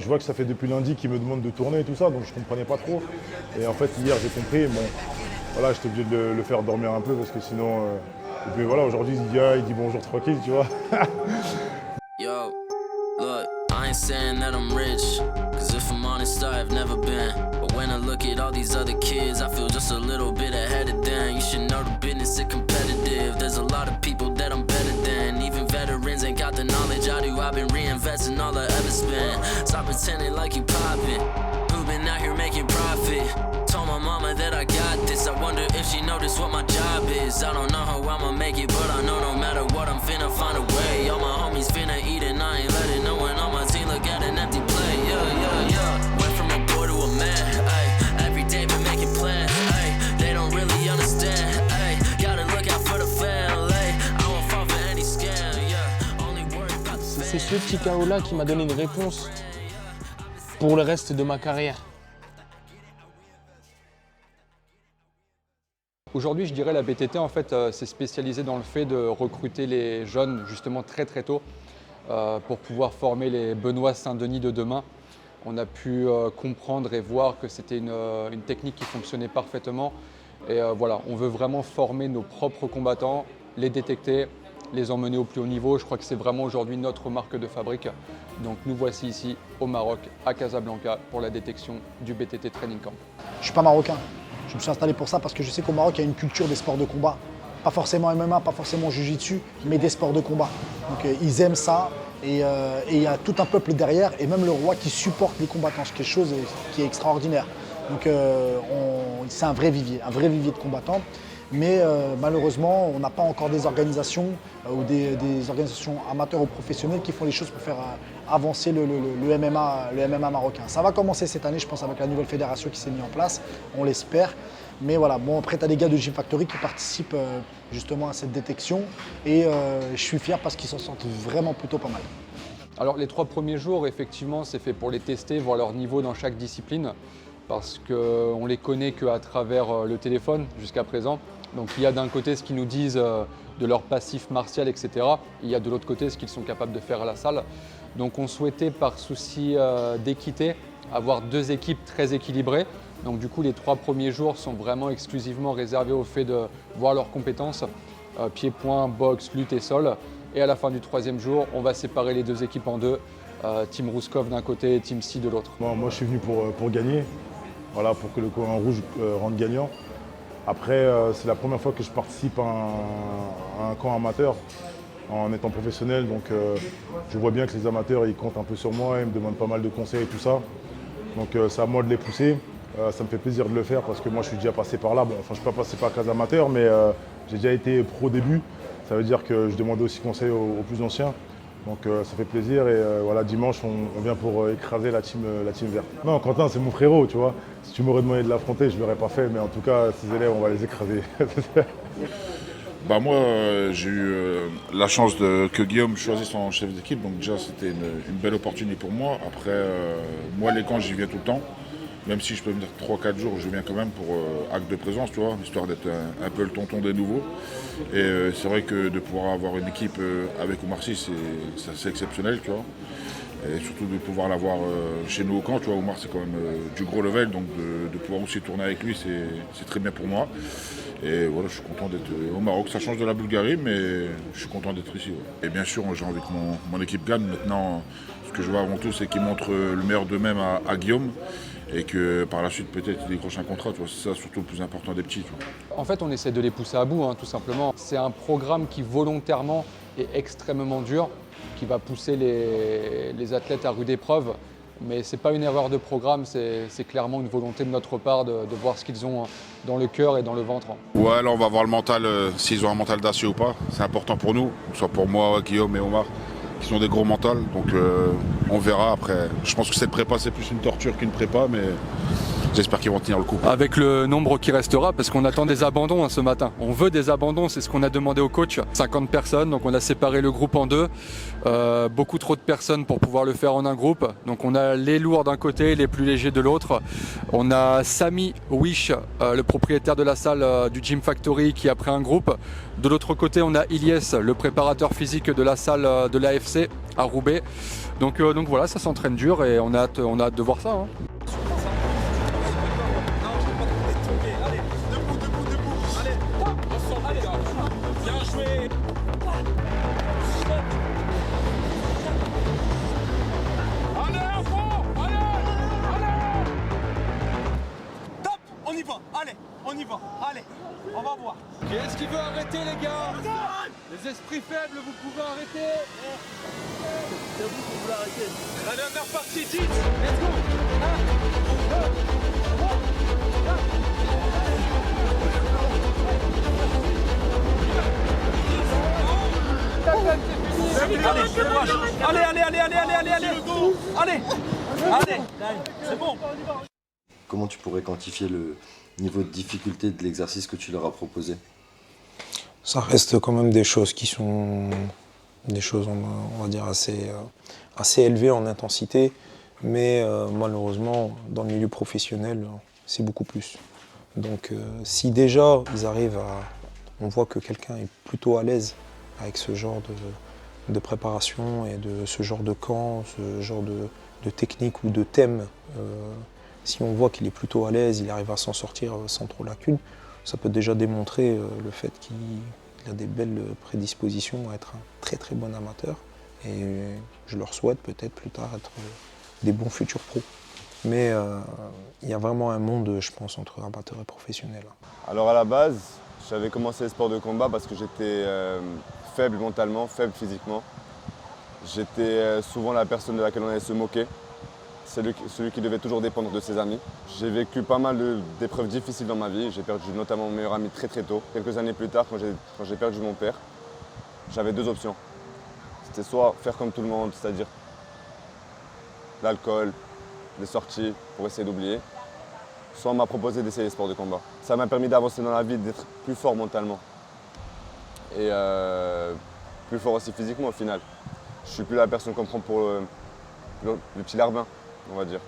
Je vois que ça fait depuis lundi qu'ils me demandent de tourner et tout ça, donc je comprenais pas trop. Et en fait, hier, j'ai compris. Bon, voilà, j'étais obligé de le faire dormir un peu parce que sinon. Et puis voilà, aujourd'hui, il dit bonjour tranquille, tu vois. Yo, look, I ain't saying that I'm rich, cause if I'm honest, I've never been. But when I look at all these other kids, I feel just a little bit ahead of them. You should know the business is competitive. There's a lot of people that I'm better than. Even veterans ain't got the knowledge I do. I've been reinvesting all I ever spent. Stop pretending like you poppin'. Who been out here making profit? Told my mama that I got this. I wonder if she noticed what my job is. I don't know how I'ma make it, but I know no matter what, I'm finna find a way. All my homies finna eat and I ain't letting no one on my team look at an empty plate. Yeah. Went from a boy to a man. Ay, every day been making plans. Ay, they don't really understand. Ay, gotta look out for the family. I won't fall for any scam. Yeah, only worry about the C'est ce petit KO-là qui m'a donné une réponse pour le reste de ma carrière. Aujourd'hui, je dirais la BTT en fait s'est spécialisée dans le fait de recruter les jeunes justement très tôt pour pouvoir former les Benoît Saint-Denis de demain. On a pu comprendre et voir que c'était une technique qui fonctionnait parfaitement. Et voilà, on veut vraiment former nos propres combattants, les détecter, les emmener au plus haut niveau. Je crois que c'est vraiment aujourd'hui notre marque de fabrique. Donc nous voici ici au Maroc, à Casablanca, pour la détection du BTT Training Camp. Je ne suis pas marocain. Je me suis installé pour ça parce que je sais qu'au Maroc, il y a une culture des sports de combat. Pas forcément MMA, pas forcément Jiu-Jitsu, mais des sports de combat. Donc ils aiment ça et il y a tout un peuple derrière et même le roi qui supporte les combattants. C'est quelque chose qui est extraordinaire. Donc c'est un vrai vivier de combattants. Mais malheureusement, on n'a pas encore des organisations ou des organisations amateurs ou professionnelles qui font les choses pour faire avancer le MMA marocain. Ça va commencer cette année, je pense, avec la nouvelle fédération qui s'est mise en place, on l'espère. Mais voilà, bon, après, tu as des gars de Gym Factory qui participent justement à cette détection et je suis fier parce qu'ils s'en sortent vraiment plutôt pas mal. Alors les 3 premiers jours, effectivement, c'est fait pour les tester, voir leur niveau dans chaque discipline, parce qu'on les connaît qu'à travers le téléphone jusqu'à présent. Donc il y a d'un côté ce qu'ils nous disent de leur passif martial, etc. Il y a de l'autre côté ce qu'ils sont capables de faire à la salle. Donc on souhaitait par souci d'équité avoir 2 équipes très équilibrées. Donc du coup les 3 premiers jours sont vraiment exclusivement réservés au fait de voir leurs compétences, pied-point, boxe, lutte et sol. Et à la fin du 3e jour, on va séparer les 2 équipes en 2. Team Rouskov d'un côté et Team Si de l'autre. Moi je suis venu pour gagner, voilà, pour que le coin rouge rentre gagnant. Après, c'est la première fois que je participe à un camp amateur en étant professionnel. Donc je vois bien que les amateurs ils comptent un peu sur moi, ils me demandent pas mal de conseils et tout ça. Donc c'est à moi de les pousser. Ça me fait plaisir de le faire parce que moi je suis déjà passé par là. Bon, enfin je ne suis pas passé par case amateur, mais j'ai déjà été pro au début. Ça veut dire que je demandais aussi conseil aux plus anciens. Donc ça fait plaisir et voilà, dimanche on vient pour écraser la team verte. Non, Quentin c'est mon frérot, tu vois. Si tu m'aurais demandé de l'affronter, je ne l'aurais pas fait, mais en tout cas, ces élèves, on va les écraser. Bah moi, j'ai eu la chance que Guillaume choisisse son chef d'équipe, donc déjà c'était une belle opportunité pour moi. Après, moi les camps, j'y viens tout le temps. Même si je peux venir 3-4 jours, je viens quand même pour acte de présence, tu vois, histoire d'être un peu le tonton des nouveaux. Et c'est vrai que de pouvoir avoir une équipe avec Oumar Sy, c'est assez exceptionnel, tu vois. Et surtout de pouvoir l'avoir chez nous au camp, tu vois, Oumar c'est quand même du gros level, donc de pouvoir aussi tourner avec lui, c'est très bien pour moi. Et voilà, je suis content d'être au Maroc. Ça change de la Bulgarie, mais je suis content d'être ici. Ouais. Et bien sûr, j'ai envie que mon équipe gagne. Maintenant, ce que je veux avant tout, c'est qu'ils montrent le meilleur d'eux-mêmes à Guillaume. Et que par la suite, peut-être, ils décrochent un contrat. C'est ça surtout le plus important des petits. Tu vois. En fait, on essaie de les pousser à bout, tout simplement. C'est un programme qui volontairement est extrêmement dur, qui va pousser les athlètes à rude épreuve. Mais ce n'est pas une erreur de programme, c'est clairement une volonté de notre part de voir ce qu'ils ont dans le cœur et dans le ventre. Ouais, là on va voir le mental, s'ils ont un mental d'acier ou pas. C'est important pour nous, que ce soit pour moi, Guillaume et Omar, qui sont des gros mentals. Donc on verra après. Je pense que cette prépa c'est plus une torture qu'une prépa, mais j'espère qu'ils vont tenir le coup. Avec le nombre qui restera, parce qu'on attend des abandons ce matin. On veut des abandons, c'est ce qu'on a demandé au coach. 50 personnes, donc on a séparé le groupe en 2. Beaucoup trop de personnes pour pouvoir le faire en un groupe. Donc on a les lourds d'un côté, les plus légers de l'autre. On a Samy Wish, le propriétaire de la salle du Gym Factory, qui a pris un groupe. De l'autre côté, on a Ilyes, le préparateur physique de la salle de l'AFC à Roubaix. Donc voilà, ça s'entraîne dur et on a hâte de voir ça. Hein. On va voir. Est-ce qu'il veut arrêter les gars? Les esprits faibles, vous pouvez arrêter. C'est vous qui voulez arrêter. La dernière partie, 10. Let's go. Allez, c'est bon. Comment tu pourrais quantifier le niveau de difficulté de l'exercice que tu leur as proposé? Ça reste quand même des choses qui sont des choses, on va dire, assez élevées en intensité, mais malheureusement, dans le milieu professionnel, c'est beaucoup plus. Donc si déjà ils arrivent à... On voit que quelqu'un est plutôt à l'aise avec ce genre de préparation et de ce genre de camp, ce genre de technique ou de thème. Si on voit qu'il est plutôt à l'aise, il arrive à s'en sortir sans trop lacune, ça peut déjà démontrer le fait qu'il a des belles prédispositions à être un très très bon amateur. Et je leur souhaite peut-être plus tard être des bons futurs pros. Mais il y a vraiment un monde, je pense, entre amateurs et professionnels. Alors à la base, j'avais commencé les sports de combat parce que j'étais faible mentalement, faible physiquement. J'étais souvent la personne de laquelle on allait se moquer. Celui qui devait toujours dépendre de ses amis. J'ai vécu pas mal d'épreuves difficiles dans ma vie. J'ai perdu notamment mon meilleur ami très très tôt. Quelques années plus tard, quand j'ai perdu mon père, j'avais deux options. C'était soit faire comme tout le monde, c'est-à-dire l'alcool, les sorties pour essayer d'oublier, soit on m'a proposé d'essayer les sports de combat. Ça m'a permis d'avancer dans la vie, d'être plus fort mentalement et plus fort aussi physiquement au final. Je suis plus la personne qu'on prend pour le petit larbin, on va dire.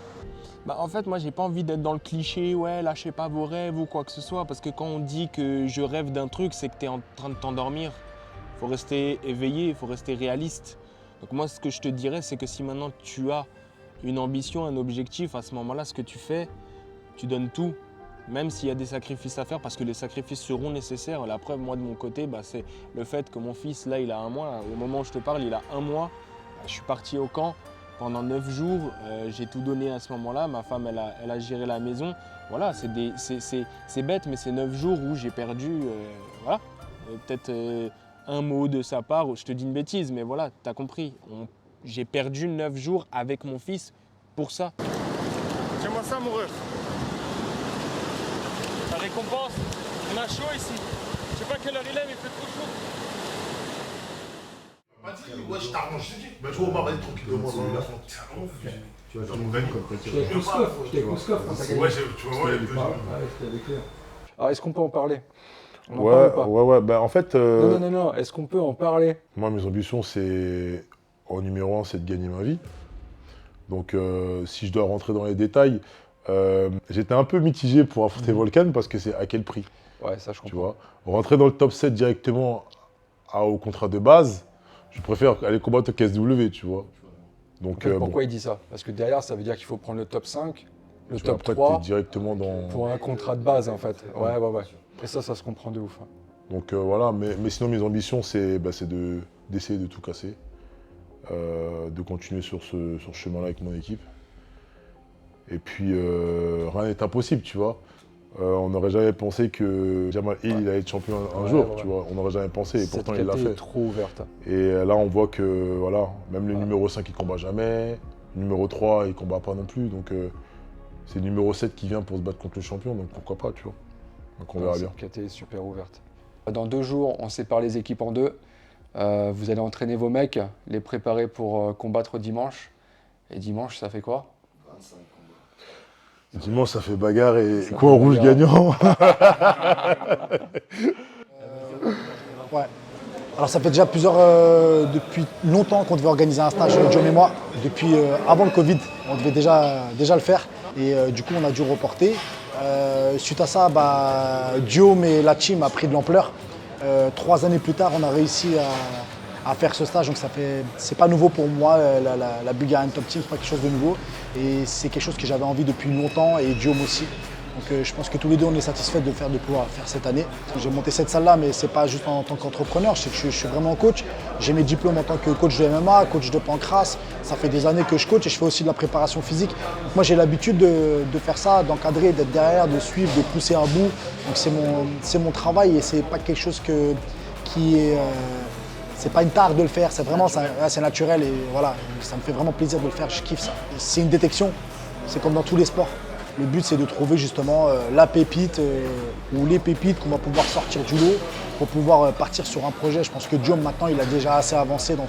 Bah en fait, moi, j'ai pas envie d'être dans le cliché, ouais, lâchez pas vos rêves ou quoi que ce soit, parce que quand on dit que je rêve d'un truc, c'est que tu es en train de t'endormir. Il faut rester éveillé, il faut rester réaliste. Donc moi, ce que je te dirais, c'est que si maintenant tu as une ambition, un objectif, à ce moment-là, ce que tu fais, tu donnes tout, même s'il y a des sacrifices à faire, parce que les sacrifices seront nécessaires. La preuve, moi, de mon côté, bah, c'est le fait que mon fils, là, il a 1 mois. Au moment où je te parle, il a 1 mois. Je suis parti au camp. Pendant 9 jours, j'ai tout donné à ce moment-là. Ma femme, elle a géré la maison. Voilà, c'est bête, mais c'est 9 jours où j'ai perdu, voilà, peut-être un mot de sa part. Je te dis une bêtise, mais voilà, tu as compris. J'ai perdu 9 jours avec mon fils pour ça. Tiens-moi ça, mon ref. La récompense, on a chaud ici. Je sais pas quelle heure il est, mais il fait trop chaud. Ouais, je t'arrange. Bah, je vois, on va aller tranquillement dans la fente. Tu vas nous gagner. Ouais, tu vois, ouais. Alors est-ce qu'on peut en parler? On en Ouais, parle ou pas? ouais, bah en fait. Non, est-ce qu'on peut en parler? Moi, mes ambitions, c'est. En numéro 1, c'est de gagner ma vie. Donc, si je dois rentrer dans les détails, j'étais un peu mitigé pour affronter Volkan parce que c'est à quel prix? Ouais, ça je comprends. Tu vois, rentrer dans le top 7 directement au contrat de base, je préfère aller combattre au KSW, tu vois. Donc, En fait, pourquoi il dit ça? Parce que derrière, ça veut dire qu'il faut prendre le top 5, le top après, 3 t'es directement dans. pour un contrat de base en fait. Ouais. Et ça se comprend de ouf. Donc voilà, mais sinon mes ambitions, c'est d'essayer de tout casser, de continuer sur ce chemin-là avec mon équipe. Et puis rien n'est impossible, tu vois. On n'aurait jamais pensé que Jamal Hill il allait être champion un jour, tu vois. On n'aurait jamais pensé, et pourtant il l'a fait. Est trop ouverte. Et là, on voit que voilà, même le numéro 5 il combat jamais, le numéro 3 il combat pas non plus, donc c'est le numéro 7 qui vient pour se battre contre le champion, donc pourquoi pas, tu vois. Donc on verra bien. Cette KT est super ouverte. Dans 2 jours, on sépare les équipes en 2. Vous allez entraîner vos mecs, les préparer pour combattre dimanche. Et dimanche, ça fait quoi? 25 combats. Dimanche, ça fait bagarre et coin rouge gagnant. Ouais. Alors ça fait déjà depuis longtemps qu'on devait organiser un stage, John et moi. Depuis avant le Covid, on devait déjà le faire. Et du coup, on a dû reporter. Suite à ça, Guillaume et la team a pris de l'ampleur. 3 années plus tard, on a réussi à faire ce stage. Donc c'est pas nouveau pour moi, la Bulgarian Top Team, c'est pas quelque chose de nouveau. Et c'est quelque chose que j'avais envie depuis longtemps et Guillaume aussi. Donc je pense que tous les deux on est satisfaits de pouvoir faire cette année. J'ai monté cette salle-là, mais c'est pas juste en tant qu'entrepreneur, je suis vraiment coach. J'ai mes diplômes en tant que coach de MMA, coach de pancrace. Ça fait des années que je coach et je fais aussi de la préparation physique. Donc moi j'ai l'habitude de faire ça, d'encadrer, d'être derrière, de suivre, de pousser à bout. Donc c'est mon travail et c'est pas quelque chose qui est... c'est pas une tare de le faire, c'est vraiment c'est naturel et voilà, ça me fait vraiment plaisir de le faire, je kiffe ça. C'est une détection, c'est comme dans tous les sports. Le but, c'est de trouver justement la pépite ou les pépites qu'on va pouvoir sortir du lot pour pouvoir partir sur un projet. Je pense que Guillaume, maintenant, il a déjà assez avancé dans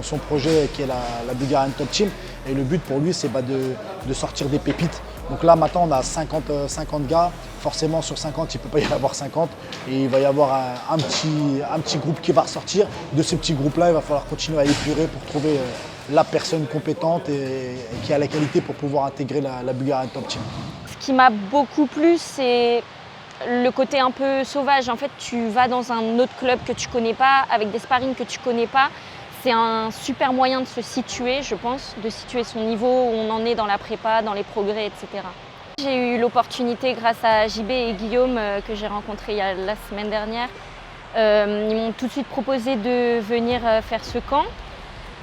son projet qui est la Bulgarian Top Team. Et le but pour lui, c'est de sortir des pépites. Donc là, maintenant, on a 50 gars. Forcément, sur 50, il ne peut pas y en avoir 50. Et il va y avoir un petit groupe qui va ressortir. De ce petit groupe-là, il va falloir continuer à épurer pour trouver la personne compétente et qui a la qualité pour pouvoir intégrer la Bulgarian Top Team. Ce qui m'a beaucoup plu, c'est le côté un peu sauvage. En fait, tu vas dans un autre club que tu connais pas, avec des sparring que tu connais pas. C'est un super moyen de se situer, je pense, de situer son niveau, où on en est dans la prépa, dans les progrès, etc. J'ai eu l'opportunité, grâce à JB et Guillaume, que j'ai rencontrés la semaine dernière, ils m'ont tout de suite proposé de venir faire ce camp.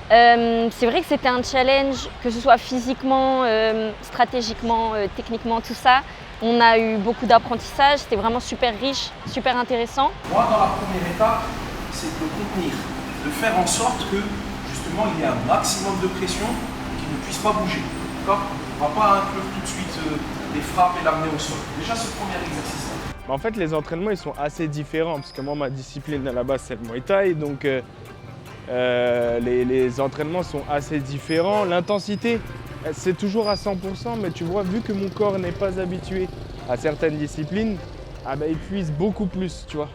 C'est vrai que c'était un challenge, que ce soit physiquement, stratégiquement, techniquement, tout ça. On a eu beaucoup d'apprentissage, c'était vraiment super riche, super intéressant. Moi, dans la première étape, c'est de le contenir, de faire en sorte que justement il y ait un maximum de pression et qu'il ne puisse pas bouger. D'accord ? On ne va pas inclure tout de suite les frappes et l'amener au sol. Déjà ce premier exercice. En fait, les entraînements ils sont assez différents parce que moi, ma discipline à la base c'est le Muay Thai, donc les entraînements sont assez différents. L'intensité, c'est toujours à 100%, mais tu vois, vu que mon corps n'est pas habitué à certaines disciplines, il puise beaucoup plus, tu vois.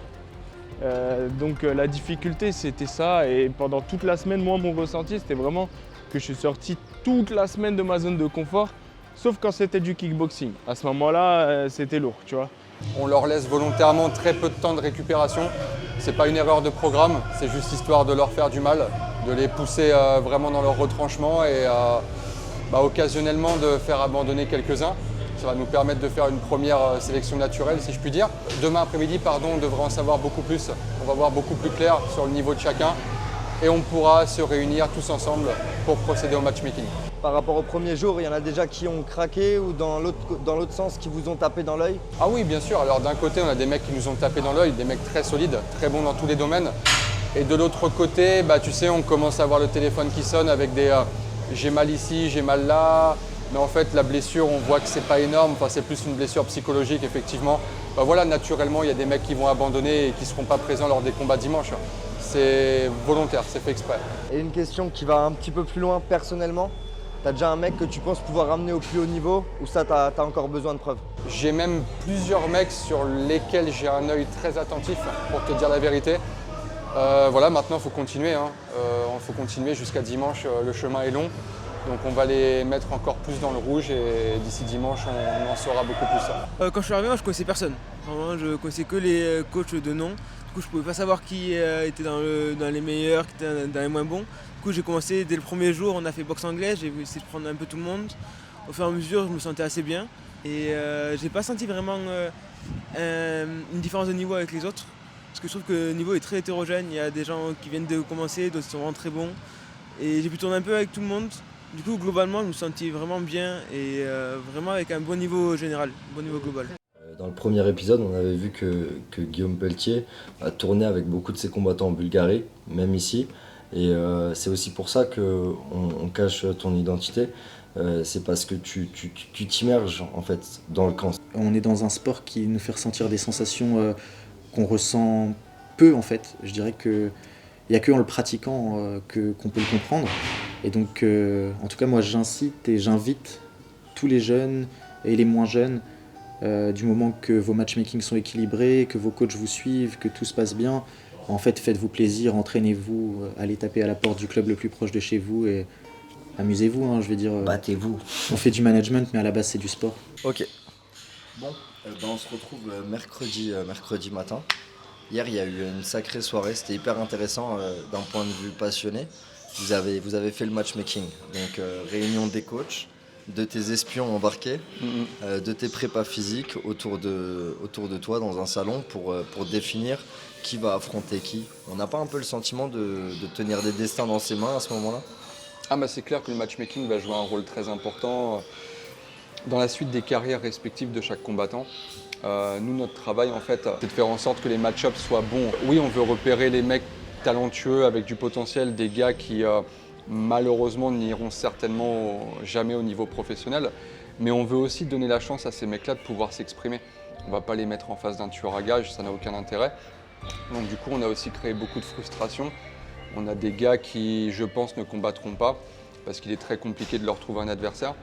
Donc la difficulté, c'était ça. Et pendant toute la semaine, moi, mon ressenti, c'était vraiment que je suis sorti toute la semaine de ma zone de confort, sauf quand c'était du kickboxing. À ce moment-là, c'était lourd, tu vois. On leur laisse volontairement très peu de temps de récupération. C'est pas une erreur de programme, c'est juste histoire de leur faire du mal, de les pousser vraiment dans leur retranchement et occasionnellement de faire abandonner quelques-uns. Ça va nous permettre de faire une première sélection naturelle, si je puis dire. Demain après-midi, on devrait en savoir beaucoup plus. On va voir beaucoup plus clair sur le niveau de chacun et on pourra se réunir tous ensemble pour procéder au matchmaking. Par rapport au premier jour, il y en a déjà qui ont craqué ou dans l'autre sens qui vous ont tapé dans l'œil? Ah oui, bien sûr. Alors d'un côté, on a des mecs qui nous ont tapé dans l'œil, des mecs très solides, très bons dans tous les domaines. Et de l'autre côté, tu sais, on commence à voir le téléphone qui sonne avec des j'ai mal ici, j'ai mal là. Mais en fait, la blessure, on voit que c'est pas énorme. Enfin, c'est plus une blessure psychologique, effectivement. Voilà, naturellement, il y a des mecs qui vont abandonner et qui ne seront pas présents lors des combats dimanche. C'est volontaire, c'est fait exprès. Et une question qui va un petit peu plus loin personnellement. T'as déjà un mec que tu penses pouvoir ramener au plus haut niveau ou ça, t'as encore besoin de preuves? J'ai même plusieurs mecs sur lesquels j'ai un œil très attentif, pour te dire la vérité. Maintenant, il faut continuer. Il faut continuer jusqu'à dimanche, le chemin est long. Donc on va les mettre encore plus dans le rouge et d'ici dimanche, on en saura beaucoup plus. Quand je suis arrivé, moi, je ne connaissais personne. Vraiment, je connaissais que les coachs de nom. Du coup, je ne pouvais pas savoir qui était dans les meilleurs, qui était dans les moins bons. Du coup, j'ai commencé dès le premier jour, on a fait boxe anglaise, j'ai essayé de prendre un peu tout le monde. Au fur et à mesure, je me sentais assez bien. Et j'ai pas senti vraiment une différence de niveau avec les autres. Parce que je trouve que le niveau est très hétérogène. Il y a des gens qui viennent de commencer, d'autres qui sont vraiment très bons. Et j'ai pu tourner un peu avec tout le monde. Du coup, globalement, je me sentais vraiment bien et vraiment avec un bon niveau général, un bon niveau global. Dans le premier épisode, on avait vu que Guillaume Pelletier a tourné avec beaucoup de ses combattants en Bulgarie, même ici. Et c'est aussi pour ça qu'on cache ton identité. C'est parce que tu t'immerges en fait dans le camp. On est dans un sport qui nous fait ressentir des sensations qu'on ressent peu en fait. Je dirais qu'il n'y a qu'en le pratiquant qu'on peut le comprendre. Et donc, en tout cas, moi j'incite et j'invite tous les jeunes et les moins jeunes, du moment que vos matchmaking sont équilibrés, que vos coachs vous suivent, que tout se passe bien, en fait, faites-vous plaisir, entraînez-vous, allez taper à la porte du club le plus proche de chez vous et amusez-vous, je veux dire. Battez-vous. On fait du management, mais à la base, c'est du sport. Ok. Bon, on se retrouve mercredi matin. Hier, il y a eu une sacrée soirée, c'était hyper intéressant d'un point de vue passionné. Vous avez fait le matchmaking, donc réunion des coachs, de tes espions embarqués, de tes prépas physiques autour de toi dans un salon pour définir qui va affronter qui. On n'a pas un peu le sentiment de tenir des destins dans ses mains à ce moment-là? Ah bah c'est clair que le matchmaking va jouer un rôle très important dans la suite des carrières respectives de chaque combattant. Nous, notre travail, en fait, c'est de faire en sorte que les match-ups soient bons. Oui, on veut repérer les mecs talentueux avec du potentiel, des gars qui, malheureusement, n'iront certainement jamais au niveau professionnel. Mais on veut aussi donner la chance à ces mecs-là de pouvoir s'exprimer. On ne va pas les mettre en face d'un tueur à gages, ça n'a aucun intérêt. Donc du coup, on a aussi créé beaucoup de frustration. On a des gars qui, je pense, ne combattront pas parce qu'il est très compliqué de leur trouver un adversaire.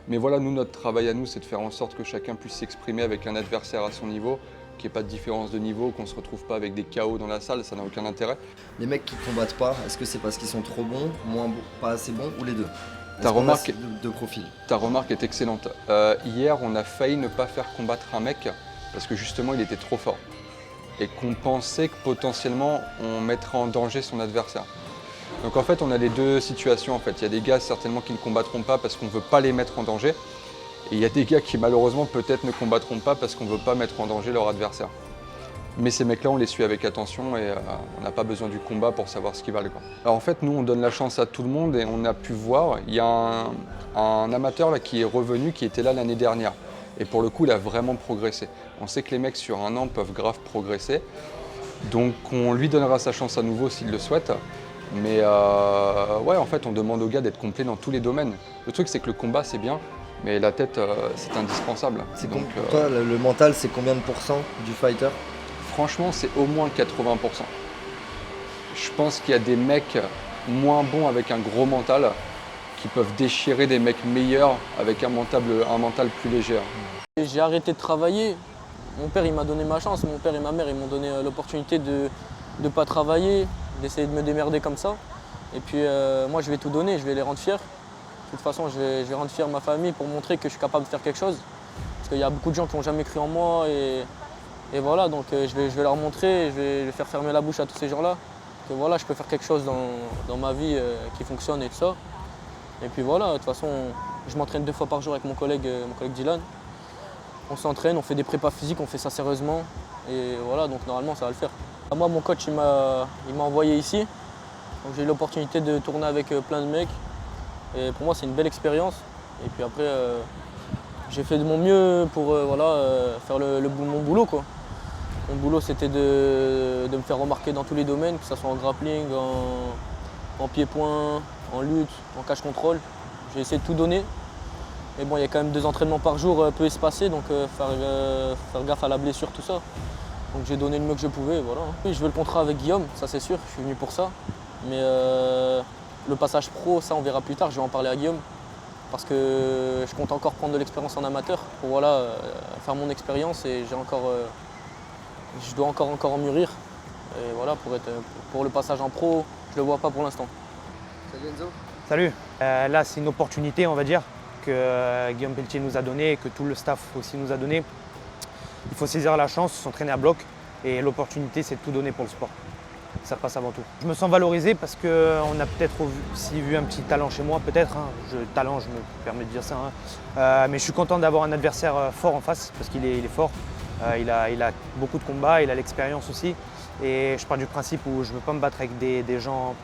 Mais voilà, nous, notre travail à nous, c'est de faire en sorte que chacun puisse s'exprimer avec un adversaire à son niveau, qu'il n'y ait pas de différence de niveau, qu'on ne se retrouve pas avec des KO dans la salle, ça n'a aucun intérêt. Les mecs qui combattent pas, est-ce que c'est parce qu'ils sont trop bons, moins bons, pas assez bons ou les deux? Ta remarque, de profil. Ta remarque est excellente. Hier, on a failli ne pas faire combattre un mec parce que justement, il était trop fort. Et qu'on pensait que potentiellement, on mettrait en danger son adversaire. Donc en fait, on a les deux situations. En fait. Il y a des gars certainement qui ne combattront pas parce qu'on ne veut pas les mettre en danger. Et il y a des gars qui malheureusement peut-être ne combattront pas parce qu'on ne veut pas mettre en danger leur adversaire. Mais ces mecs-là, on les suit avec attention et on n'a pas besoin du combat pour savoir ce qu'ils valent. Alors en fait, nous, on donne la chance à tout le monde et on a pu voir, il y a un amateur là, qui est revenu, qui était là l'année dernière. Et pour le coup, il a vraiment progressé. On sait que les mecs sur un an peuvent grave progresser. Donc on lui donnera sa chance à nouveau s'il le souhaite. Mais ouais, en fait, on demande aux gars d'être complets dans tous les domaines. Le truc, c'est que le combat, c'est bien, mais la tête, c'est indispensable. Donc, pour toi, le mental, c'est combien de pourcents du fighter? Franchement, c'est au moins 80%. Je pense qu'il y a des mecs moins bons avec un gros mental qui peuvent déchirer des mecs meilleurs avec un mental plus léger. J'ai arrêté de travailler. Mon père, il m'a donné ma chance. Mon père et ma mère, ils m'ont donné l'opportunité de ne pas travailler, d'essayer de me démerder comme ça. Et puis moi, je vais tout donner, je vais les rendre fiers. De toute façon, je vais rendre fier ma famille pour montrer que je suis capable de faire quelque chose. Parce qu'il y a beaucoup de gens qui n'ont jamais cru en moi. Et voilà, donc je vais leur montrer, je vais faire fermer la bouche à tous ces gens-là. Que voilà, je peux faire quelque chose dans ma vie qui fonctionne et tout ça. Et puis voilà, de toute façon, je m'entraîne 2 fois par jour avec mon collègue Dylan. On s'entraîne, on fait des prépas physiques, on fait ça sérieusement. Et voilà, donc normalement, ça va le faire. Moi, mon coach, il m'a envoyé ici. Donc j'ai eu l'opportunité de tourner avec plein de mecs. Et pour moi, c'est une belle expérience. Et puis après, j'ai fait de mon mieux pour faire mon boulot, quoi. Mon boulot, c'était de me faire remarquer dans tous les domaines, que ce soit en grappling, en pied-point, en lutte, en cage-contrôle. J'ai essayé de tout donner. Mais bon, il y a quand même 2 entraînements par jour peu espacés, donc faire gaffe à la blessure, tout ça. Donc j'ai donné le mieux que je pouvais, voilà. Oui, je veux le contrat avec Guillaume, ça c'est sûr, je suis venu pour ça. Mais le passage pro, ça on verra plus tard, je vais en parler à Guillaume. Parce que je compte encore prendre de l'expérience en amateur pour faire mon expérience et je dois encore en mûrir. Et voilà, pour le passage en pro, je le vois pas pour l'instant. Salut Enzo. Salut. Là, c'est une opportunité, on va dire, que Guillaume Pelletier nous a donnée et que tout le staff aussi nous a donné. Il faut saisir la chance, s'entraîner à bloc et l'opportunité, c'est de tout donner pour le sport. Ça passe avant tout. Je me sens valorisé parce qu'on a peut-être aussi vu un petit talent chez moi, peut-être. Talent, je me permets de dire ça. Mais je suis content d'avoir un adversaire fort en face parce qu'il est fort. Il a beaucoup de combats, il a l'expérience aussi. Et je pars du principe où je ne veux pas me battre avec des gens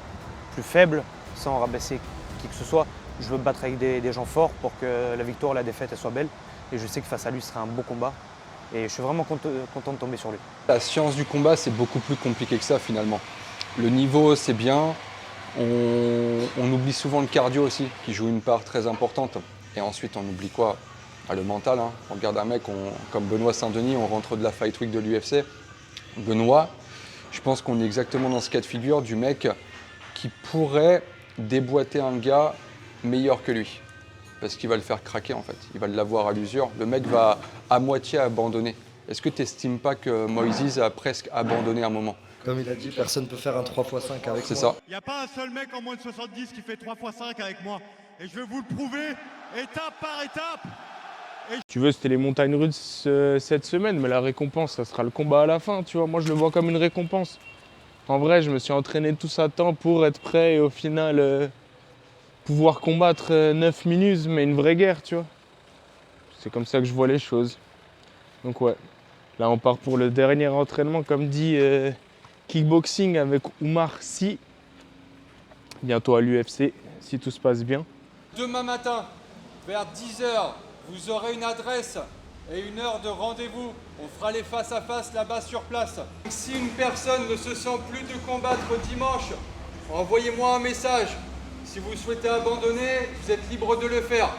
plus faibles sans rabaisser qui que ce soit. Je veux me battre avec des gens forts pour que la victoire, la défaite, elle soit belle. Et je sais que face à lui, ce sera un beau combat. Et je suis vraiment content de tomber sur lui. La science du combat, c'est beaucoup plus compliqué que ça finalement. Le niveau, c'est bien. On oublie souvent le cardio aussi, qui joue une part très importante. Et ensuite, on oublie quoi? Le mental. On regarde un mec comme Benoît Saint-Denis, on rentre de la Fight Week de l'UFC. Benoît, je pense qu'on est exactement dans ce cas de figure du mec qui pourrait déboîter un gars meilleur que lui. Parce qu'il va le faire craquer en fait, il va l'avoir à l'usure. Le mec va à moitié abandonner. Est-ce que tu n'estimes pas que Moïse a presque abandonné un moment? Comme il a dit, personne ne peut faire un 3x5 avec moi. C'est ça. Il n'y a pas un seul mec en moins de 70 qui fait 3x5 avec moi. Et je vais vous le prouver, étape par étape. Tu veux, c'était les montagnes russes cette semaine, mais la récompense, ça sera le combat à la fin, tu vois. Moi, je le vois comme une récompense. En vrai, je me suis entraîné tout ça temps pour être prêt et au final pouvoir combattre 9 minutes, mais une vraie guerre, tu vois. C'est comme ça que je vois les choses. Donc ouais, là on part pour le dernier entraînement, comme dit kickboxing avec Oumar Sy. Bientôt à l'UFC, si tout se passe bien. Demain matin, vers 10h, vous aurez une adresse et une heure de rendez-vous. On fera les face-à-face là-bas sur place. Si une personne ne se sent plus de combattre dimanche, envoyez-moi un message. Si vous souhaitez abandonner, vous êtes libre de le faire.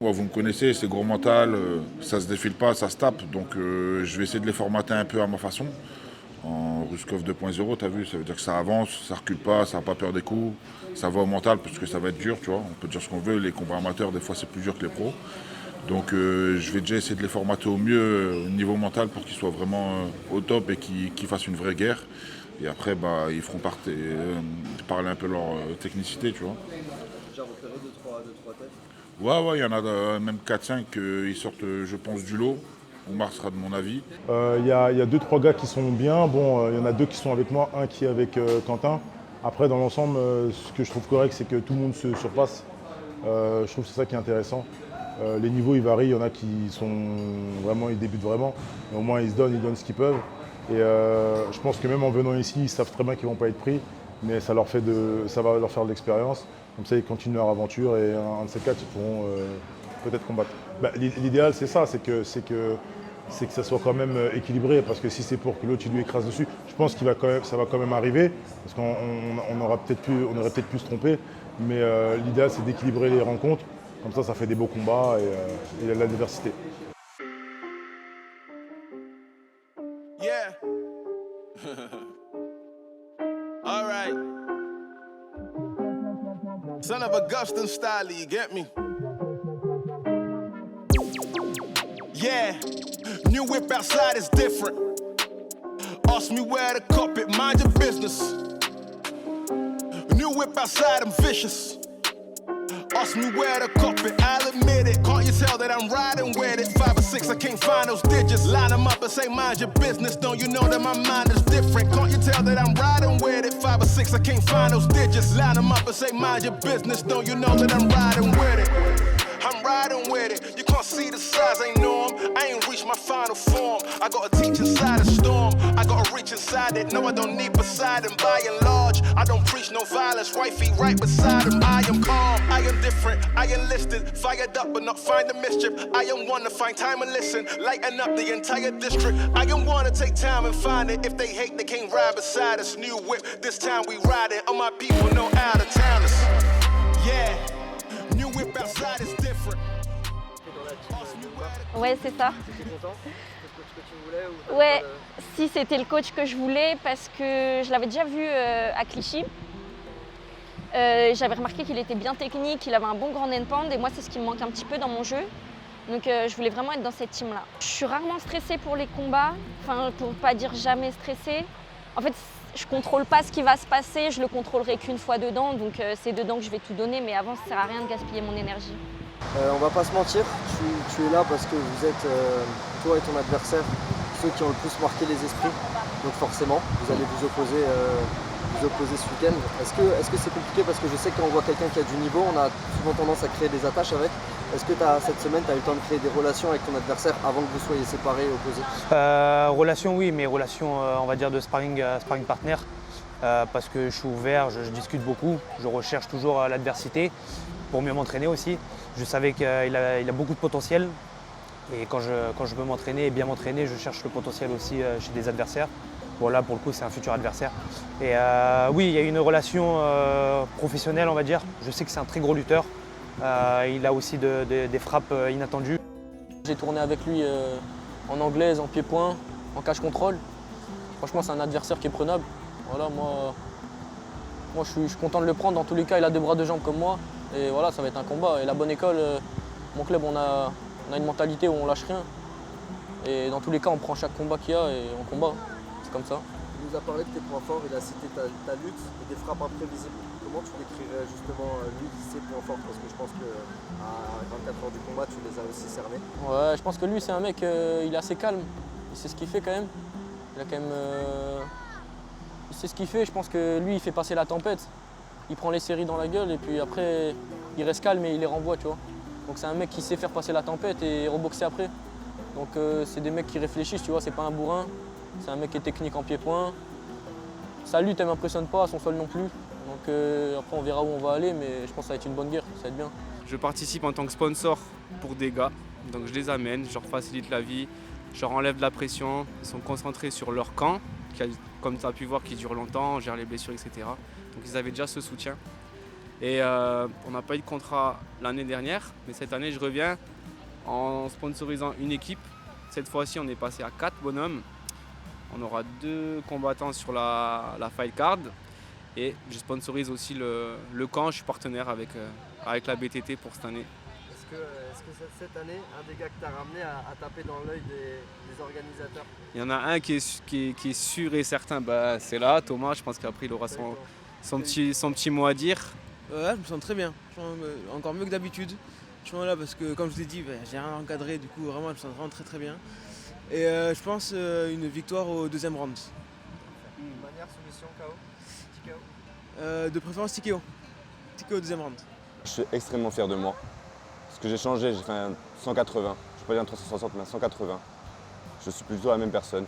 Vous me connaissez, c'est gros mental, ça se défile pas, ça se tape. Donc je vais essayer de les formater un peu à ma façon. En Ruskov 2.0, t'as vu, ça veut dire que ça avance, ça recule pas, ça n'a pas peur des coups. Ça va au mental parce que ça va être dur, tu vois. On peut dire ce qu'on veut, les combats amateurs, des fois c'est plus dur que les pros. Donc je vais déjà essayer de les formater au mieux au niveau mental pour qu'ils soient vraiment au top et qu'ils fassent une vraie guerre. Et après, ils feront parler un peu leur technicité, tu vois. Déjà repéré 2-3 têtes. Ouais, il y en a même 4-5 qui sortent, je pense, du lot. Oumar sera de mon avis. Il y a 2-3 gars qui sont bien. Bon, il y en a 2 qui sont avec moi, un qui est avec Quentin. Après, dans l'ensemble, ce que je trouve correct, c'est que tout le monde se surpasse. Je trouve que c'est ça qui est intéressant. Les niveaux, ils varient. Il y en a qui ils débutent vraiment. Mais au moins, ils donnent ce qu'ils peuvent. Et je pense que même en venant ici, ils savent très bien qu'ils ne vont pas être pris. Mais ça va leur faire de l'expérience. Comme ça, ils continuent leur aventure et un de ces 4, ils pourront peut-être combattre. L'idéal, c'est ça, c'est que ça soit quand même équilibré, parce que si c'est pour que l'autre lui écrase dessus, je pense que ça va quand même arriver, parce qu'on aurait peut-être pu se tromper, mais l'idéal, c'est d'équilibrer les rencontres, comme ça fait des beaux combats et il y a de la diversité. Yeah. All right. Son of Augustin style, you get me? Yeah, new whip outside is different. Ask me where to cop it, mind your business. New whip outside, I'm vicious. Ask me where to cop it, I'll admit it. Can't you tell that I'm riding with it? 5 or 6, I can't find those digits. Line them up and say mind your business. Don't you know that my mind is different? Can't you tell that I'm riding with it? 5 or 6, I can't find those digits. Line them up and say mind your business. Don't you know that I'm riding with it? I'm riding with it. You can't see the size, ain't norm. I ain't reached my final form. I gotta teach inside the storm. I gotta reach inside it. No, I don't need Poseidon. By and large, I don't preach no violence. Wifey right beside him. I am calm. I am different. I enlisted. Fired up but not find the mischief. I am one to find time and listen. Lighten up the entire district. I am one to take time and find it. If they hate, they can't ride beside us. New whip. This time we ride it. All my people know out of towners. Yeah. New whip outside is different. Ouais, c'est ça. Ouais, si c'était le coach que je voulais, parce que je l'avais déjà vu à Clichy. J'avais remarqué qu'il était bien technique, qu'il avait un bon grand end pound, et moi c'est ce qui me manque un petit peu dans mon jeu. Donc je voulais vraiment être dans cette team-là. Je suis rarement stressée pour les combats, enfin pour pas dire jamais stressée. En fait, je contrôle pas ce qui va se passer, je le contrôlerai qu'une fois dedans, donc c'est dedans que je vais tout donner, mais avant ça sert à rien de gaspiller mon énergie. On va pas se mentir, tu es là parce que vous êtes, toi et ton adversaire, ceux qui ont le plus marqué les esprits. Donc forcément, vous allez vous opposer ce week-end. Est-ce que c'est compliqué, parce que je sais que quand on voit quelqu'un qui a du niveau, on a souvent tendance à créer des attaches avec. Est-ce que cette semaine, tu as eu le temps de créer des relations avec ton adversaire avant que vous soyez séparés et opposés? Relations, oui, mais relations, on va dire, de sparring partner. Parce que je suis ouvert, je discute beaucoup, je recherche toujours l'adversité pour mieux m'entraîner aussi. Je savais qu'il a beaucoup de potentiel, et quand je veux m'entraîner et bien m'entraîner, je cherche le potentiel aussi chez des adversaires. Bon, là pour le coup c'est un futur adversaire. Et oui, il y a une relation professionnelle, on va dire. Je sais que c'est un très gros lutteur. Il a aussi des frappes inattendues. J'ai tourné avec lui en anglaise, en pied-point, en cage contrôle. Franchement, c'est un adversaire qui est prenable. Voilà, moi Moi, je suis content de le prendre. Dans tous les cas, il a 2 bras, 2 jambes comme moi. Et voilà, ça va être un combat. Et la bonne école, mon club, on a une mentalité où on lâche rien. Et dans tous les cas, on prend chaque combat qu'il y a et on combat. C'est comme ça. Il nous a parlé de tes points forts, il a cité ta lutte et des frappes imprévisibles. Comment tu décrirais justement lui, ses points forts? Parce que je pense qu'à 24 heures du combat, tu les as aussi cernés. Ouais, je pense que lui, c'est un mec, il est assez calme. Il sait ce qu'il fait quand même. Il a quand même... il sait ce qu'il fait. Je pense que lui, il fait passer la tempête. Il prend les séries dans la gueule et puis après, il reste calme et il les renvoie, tu vois. Donc c'est un mec qui sait faire passer la tempête et reboxer après. Donc c'est des mecs qui réfléchissent, tu vois, c'est pas un bourrin. C'est un mec qui est technique en pied-point. Sa lutte, elle m'impressionne pas, son sol non plus. Donc après, on verra où on va aller, mais je pense que ça va être une bonne guerre, ça va être bien. Je participe en tant que sponsor pour des gars, donc je les amène, je leur facilite la vie, je leur enlève de la pression, ils sont concentrés sur leur camp, comme tu as pu voir, qui dure longtemps, on gère les blessures, etc. Donc ils avaient déjà ce soutien. Et on n'a pas eu de contrat l'année dernière, mais cette année, je reviens en sponsorisant une équipe. Cette fois-ci, on est passé à 4 bonhommes. On aura 2 combattants sur la fight card et je sponsorise aussi le camp. Je suis partenaire avec la BTT pour cette année. Est-ce que cette année, un des gars que tu as ramené a tapé dans l'œil des organisateurs? Il y en a un qui est sûr et certain, c'est là, Thomas. Je pense qu'après il aura son petit mot à dire. Ouais, je me sens très bien, encore mieux que d'habitude. Je suis là parce que comme je vous ai dit, j'ai rien encadré, du coup vraiment je me sens vraiment très très bien. Et je pense une victoire au 2e round. Manière, soumission, KO? Petit KO? De préférence TKO. TKO au 2e round. Je suis extrêmement fier de moi. Parce que j'ai changé, j'ai fait un 180. Je ne vais pas dire un 360, mais un 180. Je suis plutôt la même personne.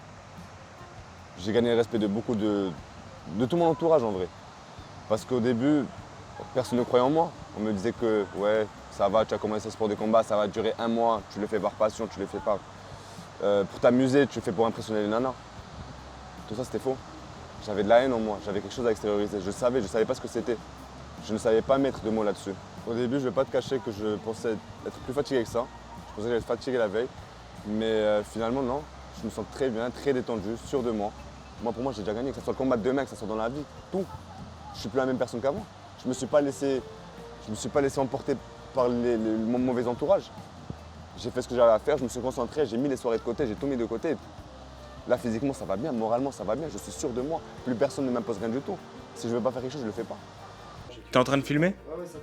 J'ai gagné le respect de beaucoup de tout mon entourage en vrai. Parce qu'au début, personne ne croyait en moi. On me disait que ouais, ça va, tu as commencé ce sport de combat, ça va durer 1 mois, tu le fais par passion, tu le fais par... pour t'amuser, tu le fais pour impressionner les nanas. Tout ça, c'était faux. J'avais de la haine en moi, j'avais quelque chose à extérioriser. Je savais pas ce que c'était. Je ne savais pas mettre de mots là-dessus. Au début, je ne vais pas te cacher que je pensais être plus fatigué que ça. Je pensais que j'allais être fatigué la veille. Mais finalement, non. Je me sens très bien, très détendu, sûr de moi. Moi, pour moi, j'ai déjà gagné, que ce soit le combat de demain, que ce soit dans la vie, tout. Je ne suis plus la même personne qu'avant. Je ne me suis pas laissé emporter par mon mauvais entourage. J'ai fait ce que j'avais à faire, je me suis concentré, j'ai mis les soirées de côté, j'ai tout mis de côté. Là, physiquement, ça va bien, moralement, ça va bien, je suis sûr de moi. Plus personne ne m'impose rien du tout. Si je ne veux pas faire quelque chose, je ne le fais pas. T'es en train de filmer?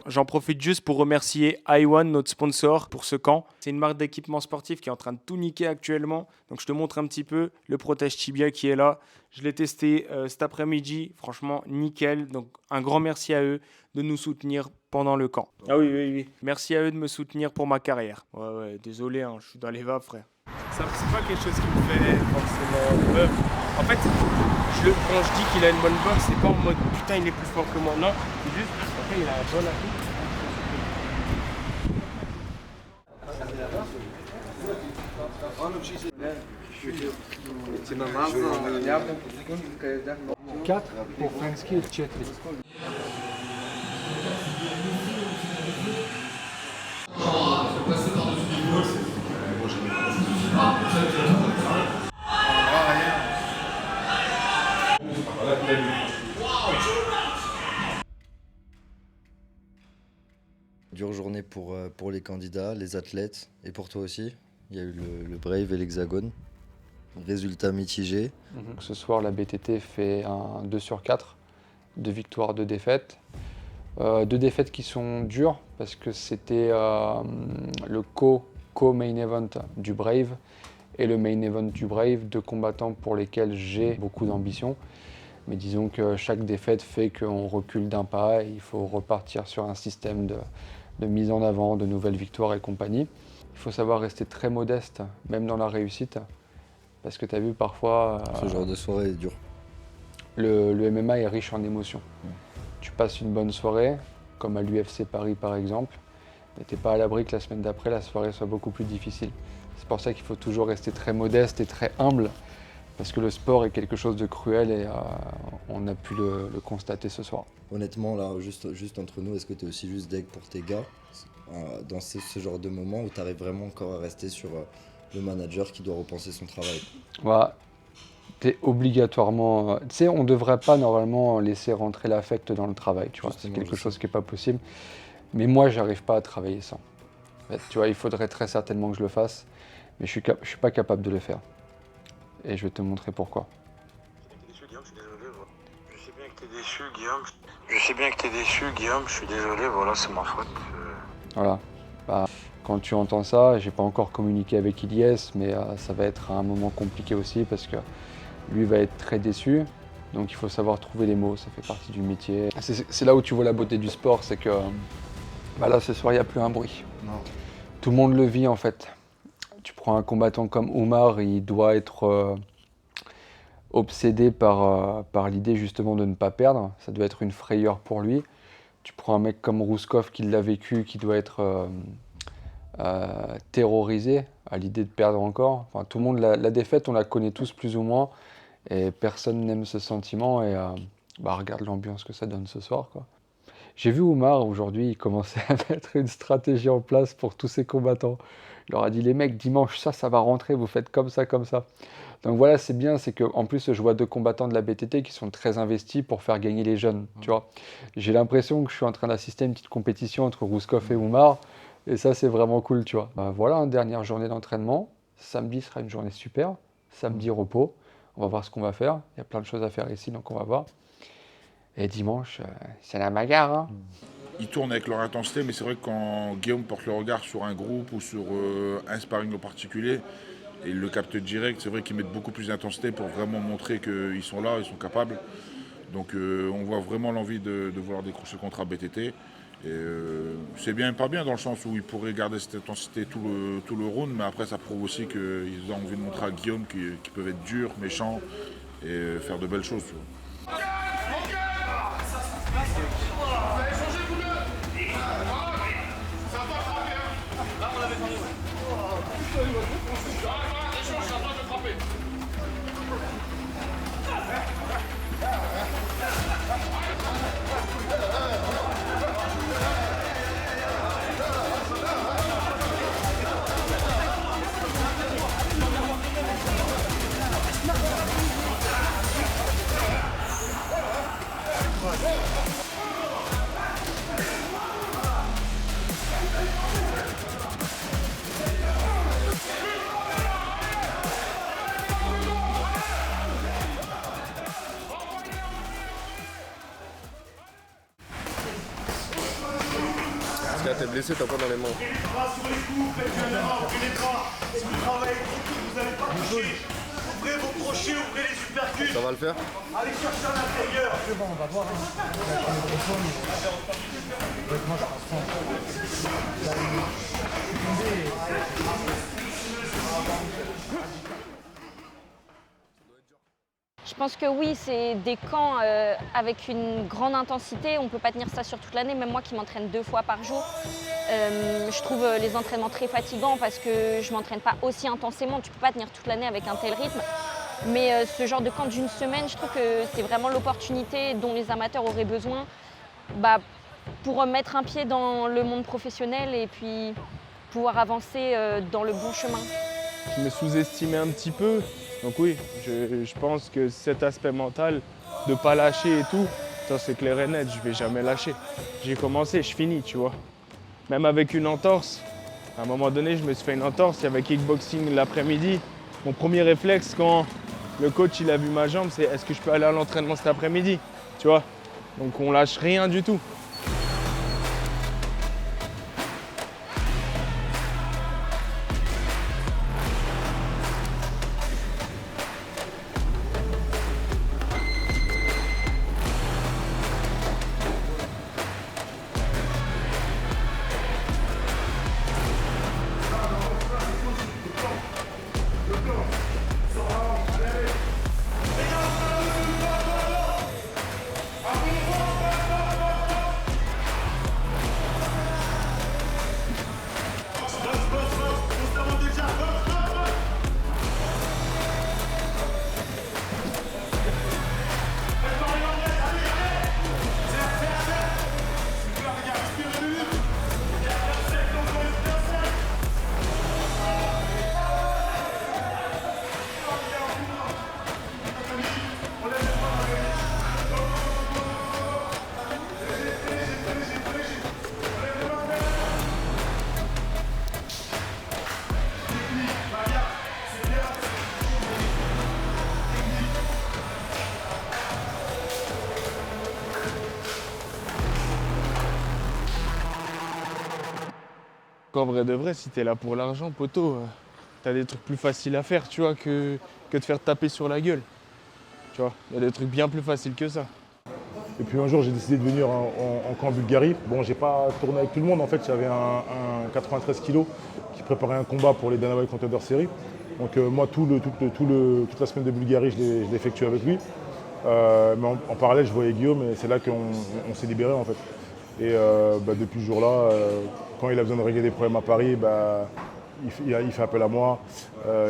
J'en profite juste pour remercier i1, notre sponsor, pour ce camp. C'est une marque d'équipement sportif qui est en train de tout niquer actuellement. Donc je te montre un petit peu le protège tibia qui est là. Je l'ai testé cet après-midi, franchement nickel. Donc un grand merci à eux de nous soutenir pendant le camp. Ah oui. Merci à eux de me soutenir pour ma carrière. Ouais, désolé, hein, je suis dans les vapes, frère. Ça, c'est pas quelque chose qui me fait forcément peur. En fait, quand je dis qu'il a une bonne boxe, c'est pas en mode putain il est plus fort que moi. Non, c'est juste après il a un bon appui. 4 pour Franski, 4. Dure journée pour les candidats, les athlètes et pour toi aussi. Il y a eu le Brave et l'Hexagone. Résultat mitigé. Ce soir, la BTT fait un 2 sur 4, 2 victoires, 2 défaites. 2 défaites qui sont dures parce que c'était le co-main event du Brave et le main event du Brave, 2 combattants pour lesquels j'ai beaucoup d'ambition. Mais disons que chaque défaite fait qu'on recule d'un pas et il faut repartir sur un système de mise en avant, de nouvelles victoires et compagnie. Il faut savoir rester très modeste, même dans la réussite, parce que tu as vu parfois... Ce genre de soirée est dur. Le MMA est riche en émotions. Tu passes une bonne soirée, comme à l'UFC Paris par exemple, mais tu n'es pas à l'abri que la semaine d'après, la soirée soit beaucoup plus difficile. C'est pour ça qu'il faut toujours rester très modeste et très humble, parce que le sport est quelque chose de cruel et on a pu le constater ce soir. Honnêtement, là, juste entre nous, est-ce que tu es aussi juste deg pour tes gars dans ce genre de moment où tu arrives vraiment encore à rester sur le manager qui doit repenser son travail? Ouais. T'es obligatoirement... Tu sais, on ne devrait pas normalement laisser rentrer l'affect dans le travail, tu vois. C'est quelque chose qui n'est pas possible. Mais moi, j'arrive pas à travailler sans. En fait, tu vois, il faudrait très certainement que je le fasse, mais je suis pas capable de le faire. Et je vais te montrer pourquoi. Je suis désolé, je sais bien que t'es déçu, Guillaume. Je sais bien que t'es déçu, Guillaume. Je suis désolé, voilà, c'est ma faute. Voilà. Bah, quand tu entends ça, j'ai pas encore communiqué avec Ilyes, mais ça va être un moment compliqué aussi parce que lui va être très déçu. Donc il faut savoir trouver les mots, ça fait partie du métier. C'est là où tu vois la beauté du sport, c'est que bah là ce soir il n'y a plus un bruit. Non. Tout le monde le vit en fait. Tu prends un combattant comme Oumar, il doit être obsédé par l'idée justement de ne pas perdre. Ça doit être une frayeur pour lui. Tu prends un mec comme Rouskov qui l'a vécu, qui doit être terrorisé à l'idée de perdre encore. Enfin, tout le monde, la défaite, on la connaît tous plus ou moins. Et personne n'aime ce sentiment. Et bah, regarde l'ambiance que ça donne ce soir, quoi. J'ai vu Oumar aujourd'hui, il commençait à mettre une stratégie en place pour tous ses combattants. Il leur a dit, les mecs, dimanche, ça va rentrer, vous faites comme ça, comme ça. Donc voilà, c'est bien, c'est qu'en plus, je vois 2 combattants de la BTT qui sont très investis pour faire gagner les jeunes, tu vois. J'ai l'impression que je suis en train d'assister à une petite compétition entre Rouskov et Oumar, et ça, c'est vraiment cool, tu vois. Bah, voilà, dernière journée d'entraînement. Samedi sera une journée super. Samedi, repos. On va voir ce qu'on va faire. Il y a plein de choses à faire ici, donc on va voir. Et dimanche, c'est la bagarre, hein. Ils tournent avec leur intensité, mais c'est vrai que quand Guillaume porte le regard sur un groupe ou sur un sparring en particulier, et il le capte direct, c'est vrai qu'ils mettent beaucoup plus d'intensité pour vraiment montrer qu'ils sont là, ils sont capables. Donc on voit vraiment l'envie de vouloir décrocher le contrat BTT. Et c'est bien et pas bien dans le sens où ils pourraient garder cette intensité tout le round, mais après ça prouve aussi qu'ils ont envie de montrer à Guillaume qu'ils peuvent être durs, méchants et faire de belles choses. Tu vois. T'es blessé, t'as quoi dans les mains? Les bras sur les coups, faites bien les mains, ouvrez les bras. Si vous travaillez trop, vous n'allez pas bouger. Ouvrez vos crochets, ouvrez les supercuts. Ça va le faire? Allez chercher à l'intérieur. C'est bon, on va voir. Je pense que oui, c'est des camps avec une grande intensité. On ne peut pas tenir ça sur toute l'année. Même moi qui m'entraîne 2 fois par jour, je trouve les entraînements très fatigants parce que je ne m'entraîne pas aussi intensément. Tu ne peux pas tenir toute l'année avec un tel rythme. Mais ce genre de camp d'une semaine, je trouve que c'est vraiment l'opportunité dont les amateurs auraient besoin pour mettre un pied dans le monde professionnel et puis pouvoir avancer dans le bon chemin. Je me sous-estimais un petit peu. Donc oui, je pense que cet aspect mental de ne pas lâcher et tout, ça c'est clair et net, je ne vais jamais lâcher. J'ai commencé, je finis, tu vois. Même avec une entorse, à un moment donné, je me suis fait une entorse, il y avait kickboxing l'après-midi. Mon premier réflexe quand le coach il a vu ma jambe, c'est est-ce que je peux aller à l'entraînement cet après-midi, tu vois. Donc on lâche rien du tout. qu'en vrai de vrai, si t'es là pour l'argent, poteau, t'as des trucs plus faciles à faire, tu vois, que de faire taper sur la gueule. Tu vois, il y a des trucs bien plus faciles que ça. Et puis un jour, j'ai décidé de venir en camp en Bulgarie. Bon, j'ai pas tourné avec tout le monde. En fait, j'avais un 93 kg qui préparait un combat pour les Dana White Contender Series. Donc moi, toute la semaine de Bulgarie, je l'ai effectué avec lui. Mais en parallèle, je voyais Guillaume et c'est là qu'on s'est libéré en fait. Et depuis ce jour-là, quand il a besoin de régler des problèmes à Paris, il fait appel à moi.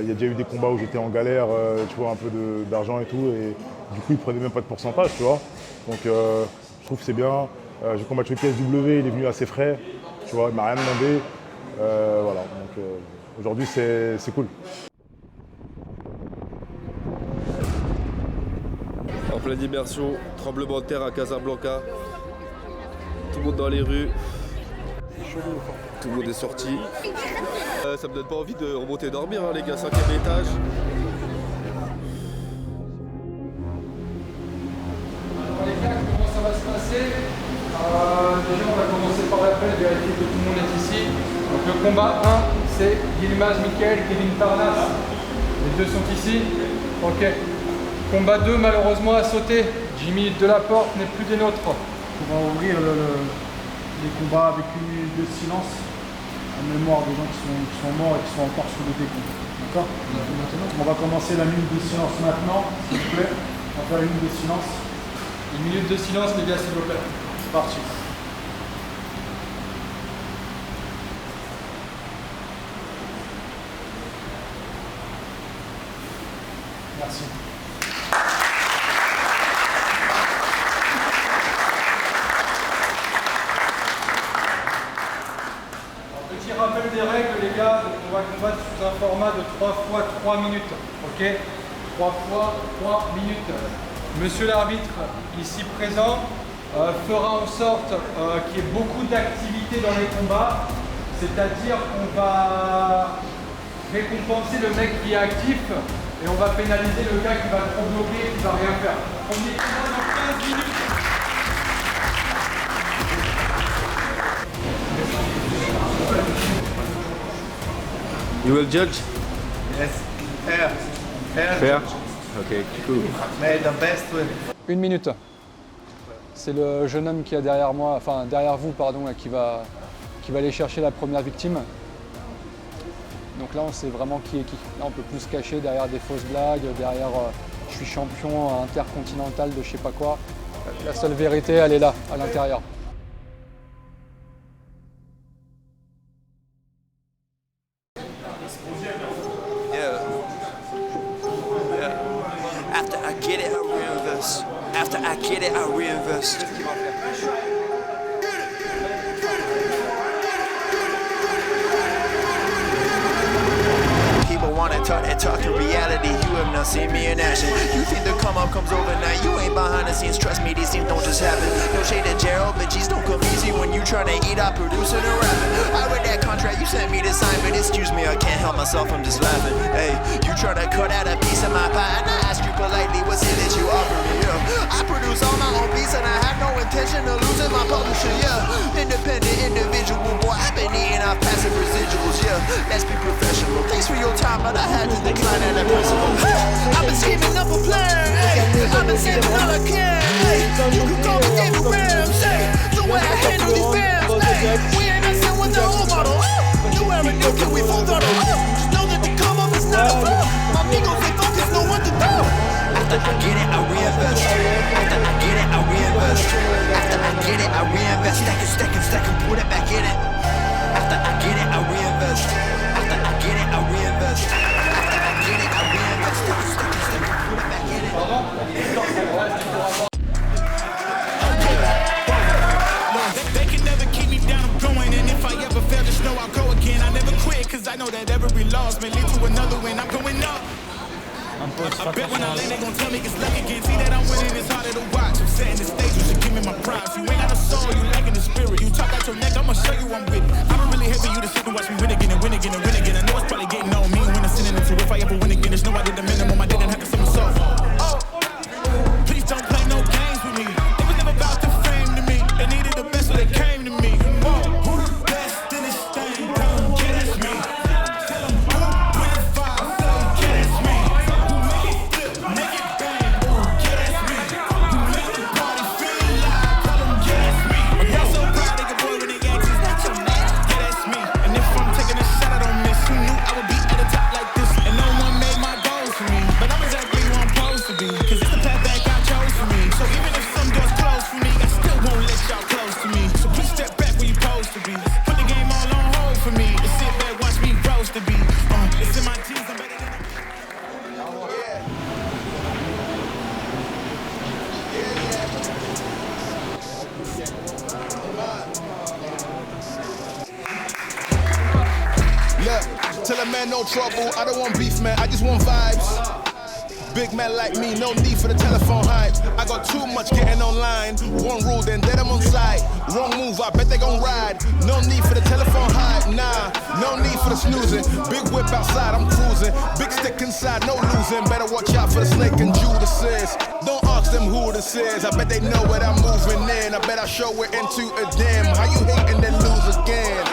Il y a déjà eu des combats où j'étais en galère, tu vois, un peu d'argent et tout. Et du coup, il prenait même pas de pourcentage, tu vois. Donc je trouve que c'est bien. J'ai combattu le PSW, il est venu assez frais, tu vois, il m'a rien demandé. Voilà, donc aujourd'hui c'est cool. En pleine immersion, tremblement de terre à Casablanca. Tout le monde dans les rues. Tout le monde est sorti. Ça me donne pas envie de remonter dormir, hein, les gars, 5e étage. Comment ça va se passer? Déjà, on va commencer par l'appel, vérifier que tout le monde est ici. Donc le combat 1, c'est Yilmaz Michael, Kevin Tarnas. Les deux sont ici. Ok. Combat 2, malheureusement, a sauté. Jimmy Delaporte n'est plus des nôtres. On va ouvrir les combats avec une minute de silence en mémoire des gens qui sont morts et qui sont encore sous le décompte. D'accord? On va commencer la minute de silence maintenant, s'il vous plaît. On va faire une minute de silence. Une minute de silence, les gars, s'il vous plaît. C'est parti. Merci. Petit rappel des règles, les gars. Donc on va combattre sous un format de 3 fois 3 minutes. Ok? 3 fois 3 minutes. Monsieur l'arbitre, ici présent, fera en sorte qu'il y ait beaucoup d'activité dans les combats. C'est-à-dire qu'on va récompenser le mec qui est actif et on va pénaliser le gars qui va trop bloquer et qui va rien faire. Premier combat dans 15 minutes. You will judge? Yes. Fair. Fair? Ok, cool. Made the best win. 1 minute. C'est le jeune homme qui est derrière moi, enfin derrière vous, pardon, qui va aller chercher la première victime. Donc là, on sait vraiment qui est qui. Là, on peut plus se cacher derrière des fausses blagues, derrière je suis champion intercontinental de je sais pas quoi. La seule vérité, elle est là, à l'intérieur. After I get it, I reinvest. After I get it, I reinvest. People wanna talk that talk in reality. You have not seen me in action. You think the come up comes overnight. You ain't behind the scenes. Trust me, these things don't just happen. No shade to Gerald, but G's don't come easy when you tryna eat out producing and rapping. I read that contract you sent me to sign, but excuse me, I can't help myself. I'm just laughing. Hey, you tryna cut out a piece of my pie, and I ask you politely, what's it that you offer me? Yeah, I produce all my own beats, and I have no intention of losing my publisher. Yeah, independent individual, boy, I've been eating off passive residuals. Yeah, let's be professional. Thanks for your time, but I had to decline at that principle. I've been scheming up a plan, hey. I've been saving all I can, hey. You can call me David Rams, hey. The way I handle these fans, hey. We ain't messing with the old model. New era, new kid, we full throttle. Just know that the come up is not a flaw. My amigos, they focus, know what to do. After I get it, I reinvest. After I get it, I reinvest. After I get it, I reinvest. Stack and put it back in it. After I get it, I reinvest. After I get it, I reinvest. After I get it, I reinvest. Stack and put it back in it. They can never keep me down, I'm going. And if I ever fail, just know I'll go again. I never quit, cause I know that every loss may lead to another win. I'm going up. I bet when I land, they gon' tell me it's luck again. See that I'm winning, it's harder to watch. I'm setting the stage, you should give me my props. You ain't got a soul, you lacking the spirit. You talk out your neck, I'ma show you I'm with it. I don't really hate for you to sit and watch me win again and win again and win again. I know it's probably getting on me when I'm sitting into. If I ever win again, there's no I did the minimum. I didn't have to sell myself. Oh, please don't play no games with me. It was never about the fame to me. They needed the best, so they came to me. Whoa, who the best in this thing? Tell a man no trouble, I don't want beef, man, I just want vibes. Big man like me, no need for the telephone hype. I got too much getting online. One rule, then dead I'm on site. Wrong move, I bet they gon' ride. No need for the telephone hype, nah. No need for the snoozing. Big whip outside, I'm cruising. Big stick inside, no losing. Better watch out for the snake and Judas. Don't ask them who this is. I bet they know what I'm moving in. I bet I show it into a dim. How you hating then lose again?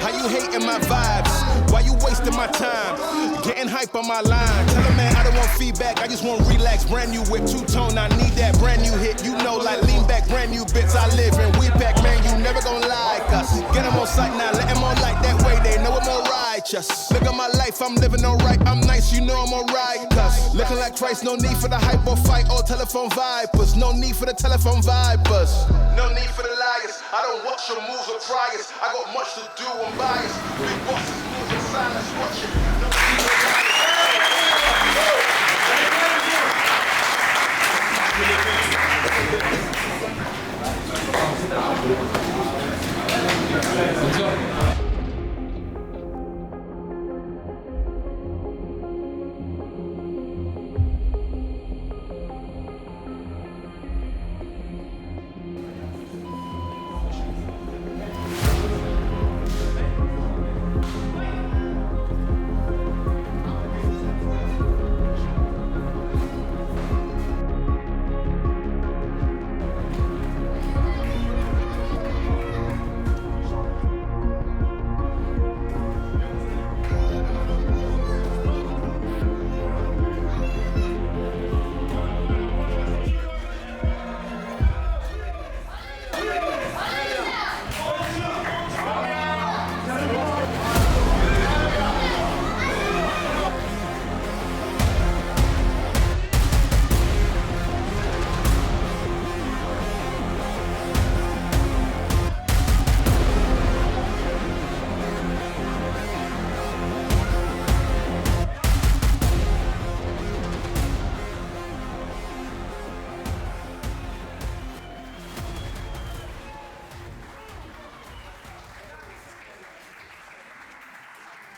How you hating my vibes? Why you wasting my time? Getting hype on my line. Tell a man I don't want feedback, I just want relax. Brand new whip, two-tone, I need that brand new hit. You know, like lean back, brand new bits I live in. We pack, man, you never gon' like us. Get them on sight now, let them on like that way. They know I'm more righteous. Look at my life, I'm living alright. I'm nice, you know I'm alright. Cause looking like Christ, no need for the hype or fight or telephone vipers. No need for the telephone vipers. No need for the liars. I don't watch your moves or priors. I got much to do, I'm biased. Big bosses moving silence, watch it. No need for the liars.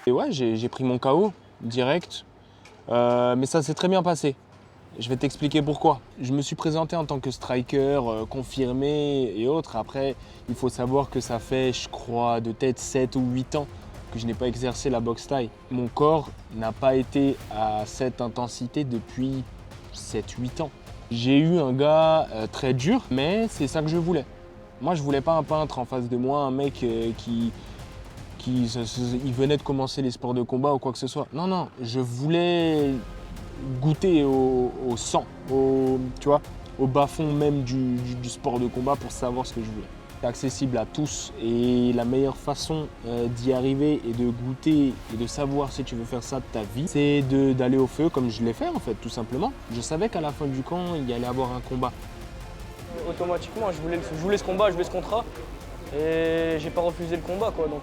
Et ouais, j'ai pris mon KO direct, mais ça s'est très bien passé. Je vais t'expliquer pourquoi. Je me suis présenté en tant que striker, confirmé et autres. Après, il faut savoir que ça fait, je crois, de tête 7 ou 8 ans que je n'ai pas exercé la boxe thaï. Mon corps n'a pas été à cette intensité depuis 7-8 ans. J'ai eu un gars très dur, mais c'est ça que je voulais. Moi, je voulais pas un peintre en face de moi, un mec qui venait de commencer les sports de combat ou quoi que ce soit. Non, non, je voulais goûter au sang, tu vois, au bas-fond même du sport de combat pour savoir ce que je voulais. C'est accessible à tous et la meilleure façon d'y arriver et de goûter et de savoir si tu veux faire ça de ta vie, c'est d'aller au feu comme je l'ai fait en fait, tout simplement. Je savais qu'à la fin du camp, il y allait avoir un combat. Automatiquement, je voulais ce combat, je voulais ce contrat et j'ai pas refusé le combat, quoi. Donc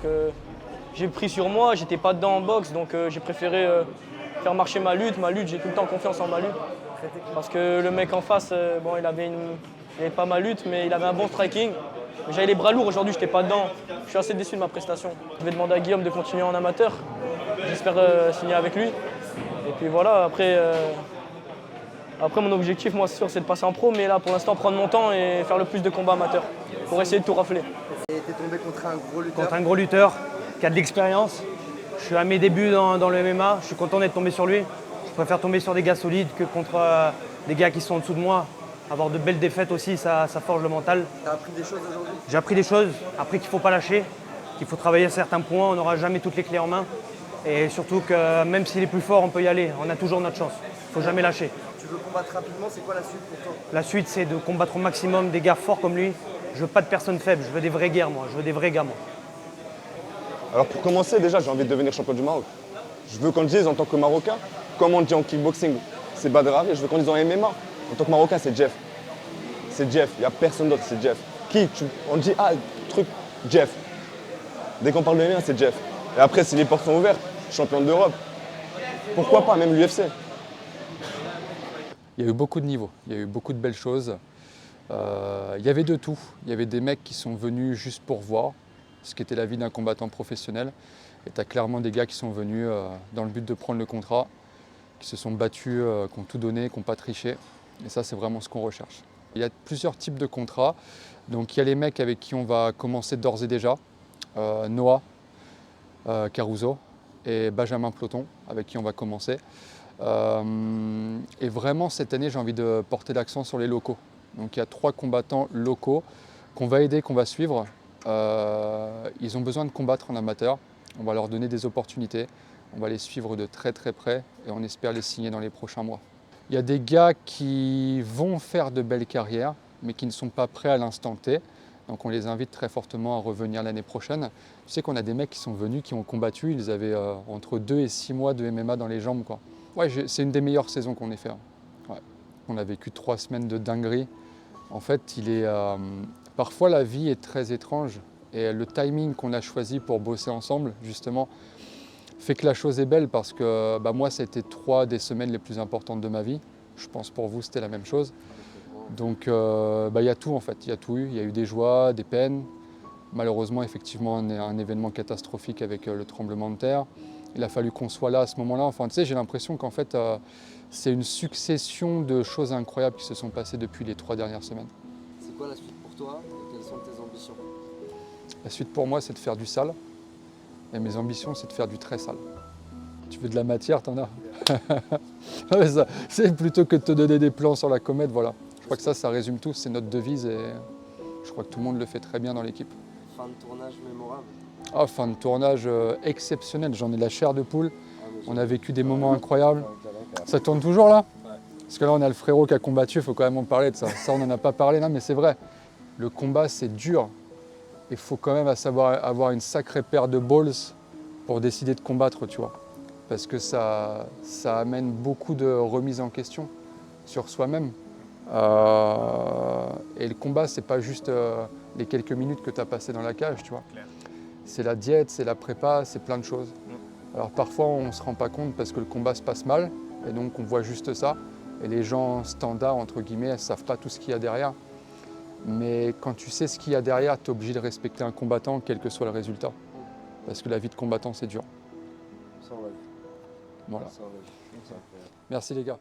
j'ai pris sur moi, j'étais pas dedans en boxe, donc j'ai préféré faire marcher ma lutte, j'ai tout le temps confiance en ma lutte. Parce que le mec en face, bon, il avait pas ma lutte, mais il avait un bon striking. J'avais les bras lourds, aujourd'hui j'étais pas dedans. Je suis assez déçu de ma prestation. Je vais demander à Guillaume de continuer en amateur. J'espère signer avec lui. Et puis voilà, après mon objectif, moi c'est sûr, c'est de passer en pro, mais là pour l'instant prendre mon temps et faire le plus de combats amateurs pour essayer de tout rafler. Et t'es tombé contre un gros lutteur. Contre un gros lutteur qui a de l'expérience. Je suis à mes débuts dans le MMA, je suis content d'être tombé sur lui. Je préfère tomber sur des gars solides que contre des gars qui sont en dessous de moi. Avoir de belles défaites aussi, ça forge le mental. T'as appris des choses aujourd'hui? J'ai appris des choses, appris qu'il ne faut pas lâcher, qu'il faut travailler à certains points, on n'aura jamais toutes les clés en main. Et surtout que même s'il est plus fort, on peut y aller, on a toujours notre chance. Il ne faut jamais lâcher. Tu veux combattre rapidement, c'est quoi la suite pour toi? La suite, c'est de combattre au maximum des gars forts comme lui. Je veux pas de personnes faibles, je veux des vraies guerres, moi. Je veux des vrais gars, moi. Alors pour commencer, déjà, j'ai envie de devenir champion du Maroc. Je veux qu'on le dise en tant que Marocain, comme on dit en kickboxing, c'est Badrari. Je veux qu'on le dise en MMA. En tant que Marocain, c'est Jeff. C'est Jeff, il n'y a personne d'autre, c'est Jeff. On dit, truc, Jeff. Dès qu'on parle de MMA, c'est Jeff. Et après, si les portes sont ouvertes, champion d'Europe, pourquoi pas, même l'UFC. Il y a eu beaucoup de niveaux, il y a eu beaucoup de belles choses. Il y avait de tout. Il y avait des mecs qui sont venus juste pour voir. ce qu'était la vie d'un combattant professionnel. Et tu as clairement des gars qui sont venus dans le but de prendre le contrat, qui se sont battus, qui ont tout donné, qui n'ont pas triché. Et ça, c'est vraiment ce qu'on recherche. Il y a plusieurs types de contrats. Donc il y a les mecs avec qui on va commencer d'ores et déjà. Noah Caruso et Benjamin Ploton, avec qui on va commencer. Et vraiment, cette année, j'ai envie de porter l'accent sur les locaux. Donc il y a 3 combattants locaux qu'on va aider, qu'on va suivre. Ils ont besoin de combattre en amateur. On va leur donner des opportunités. On va les suivre de très très près et on espère les signer dans les prochains mois. Il y a des gars qui vont faire de belles carrières, mais qui ne sont pas prêts à l'instant T. Donc on les invite très fortement à revenir l'année prochaine. Tu sais qu'on a des mecs qui sont venus, qui ont combattu, ils avaient entre 2 et 6 mois de MMA dans les jambes, quoi. Ouais, c'est une des meilleures saisons qu'on ait fait. Ouais. On a vécu 3 semaines de dinguerie. En fait, parfois la vie est très étrange et le timing qu'on a choisi pour bosser ensemble, justement, fait que la chose est belle parce que moi, ça a été 3 des semaines les plus importantes de ma vie. Je pense pour vous, c'était la même chose. Donc il y a tout en fait, il y a tout eu. Il y a eu des joies, des peines. Malheureusement, effectivement, un événement catastrophique avec le tremblement de terre. Il a fallu qu'on soit là à ce moment-là. Enfin, tu sais, j'ai l'impression qu'en fait, c'est une succession de choses incroyables qui se sont passées depuis les 3 dernières semaines. C'est quoi la suite pour toi et quelles sont tes ambitions? La suite pour moi, c'est de faire du sale. Et mes ambitions, c'est de faire du très sale. Tu veux de la matière, t'en as. C'est plutôt que de te donner des plans sur la comète, voilà. Je crois que ça résume tout, c'est notre devise et je crois que tout le monde le fait très bien dans l'équipe. Fin de tournage mémorable? Ah, fin de tournage exceptionnel, j'en ai la chair de poule. On a vécu des moments incroyables. Ça tourne toujours là? Parce que là, on a le frérot qui a combattu, il faut quand même en parler de ça. Ça, on n'en a pas parlé, non, mais c'est vrai. Le combat, c'est dur. Il faut quand même savoir avoir une sacrée paire de balls pour décider de combattre, tu vois. Parce que ça amène beaucoup de remises en question sur soi-même. Et le combat, c'est pas juste les quelques minutes que tu as passées dans la cage, tu vois. C'est la diète, c'est la prépa, c'est plein de choses. Alors parfois, on ne se rend pas compte parce que le combat se passe mal, et donc on voit juste ça. Et les gens standards, entre guillemets, ne savent pas tout ce qu'il y a derrière. Mais quand tu sais ce qu'il y a derrière, tu es obligé de respecter un combattant, quel que soit le résultat. Parce que la vie de combattant, c'est dur. Ça, on l'a vu. Voilà. Ça, on l'a vu. Merci les gars.